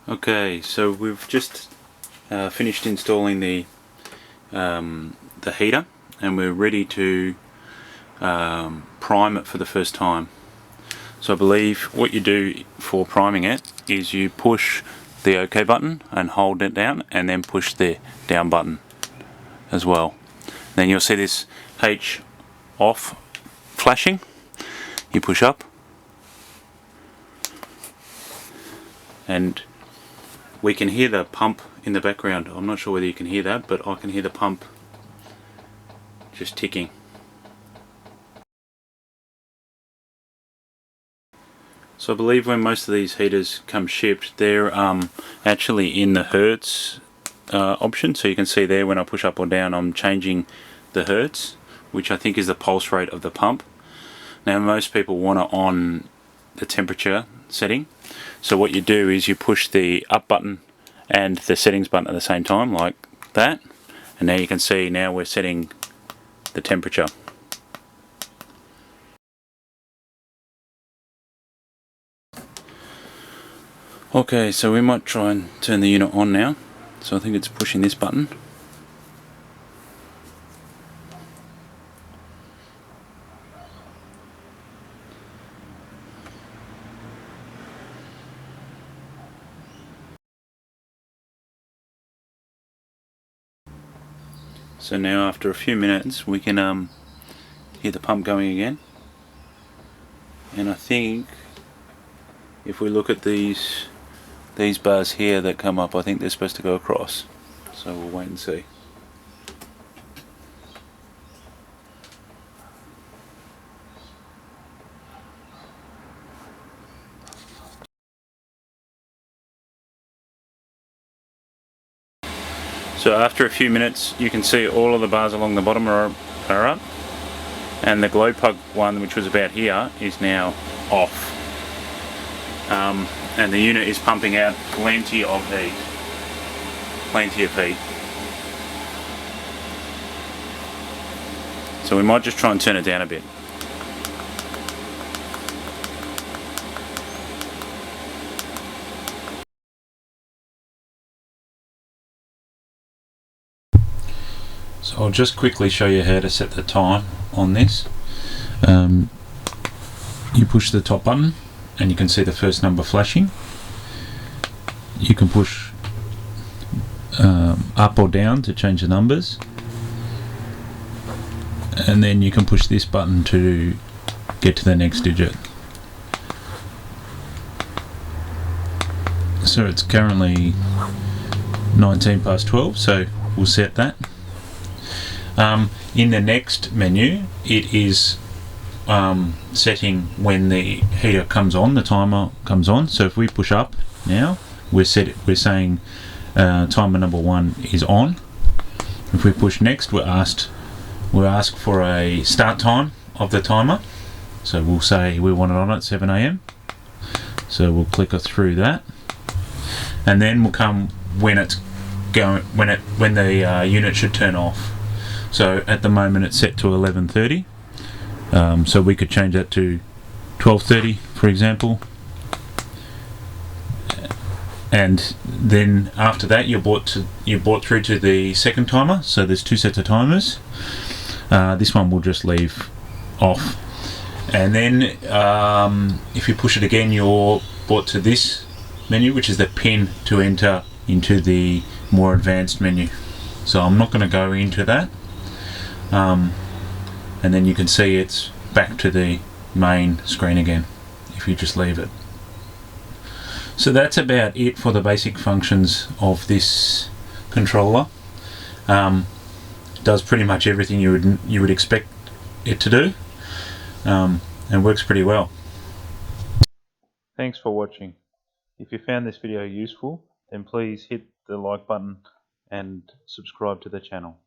Okay, so we've just finished installing the heater, and we're ready to prime it for the first time. So I believe what you do for priming it is you push the OK button and hold it down, and then push the down button as well. Then you'll see this H off flashing. You push up, and we can hear the pump in the background. I'm not sure whether you can hear that, but I can hear the pump just ticking. So I believe when most of these heaters come shipped, they're actually in the hertz option. So you can see there when I push up or down, I'm changing the hertz, which I think is the pulse rate of the pump. Now most people want it on the temperature setting. So what you do is you push the up button and the settings button at the same time, like that. And now you can see now we're setting the temperature. Okay, so we might try and turn the unit on now. So I think it's pushing this button. So now after a few minutes we can hear the pump going again. And I think if we look at these bars here that come up, I think they're supposed to go across. So we'll wait and see. So after a few minutes you can see all of the bars along the bottom are up, and the glow plug one, which was about here, is now off. And the unit is pumping out plenty of heat. So we might just try and turn it down a bit. So I'll just quickly show you how to set the time on this. You push the top button and you can see the first number flashing. You can push up or down to change the numbers, and then you can push this button to get to the next digit. So it's currently 19 past 12, so we'll set that. In the next menu it is setting when the heater comes on, the timer comes on. So if we push up now, we're saying timer number 1 is on. If we push next, we're asked for a start time of the timer. So we'll say we want it on at 7 AM. So we'll click through that, and then we'll come when it's going, when the unit should turn off. So at the moment it's set to 11:30. So we could change that to 12:30, for example. And then after that you're brought through to the second timer. So there's 2 sets of timers. This one will just leave off. And then if you push it again, you're brought to this menu, which is the pin to enter into the more advanced menu. So I'm not going to go into that. And then you can see it's back to the main screen again if you just leave it. So that's about it for the basic functions of this controller. Does pretty much everything you would expect it to do, and works pretty well. Thanks for watching. If you found this video useful, then please hit the like button and subscribe to the channel.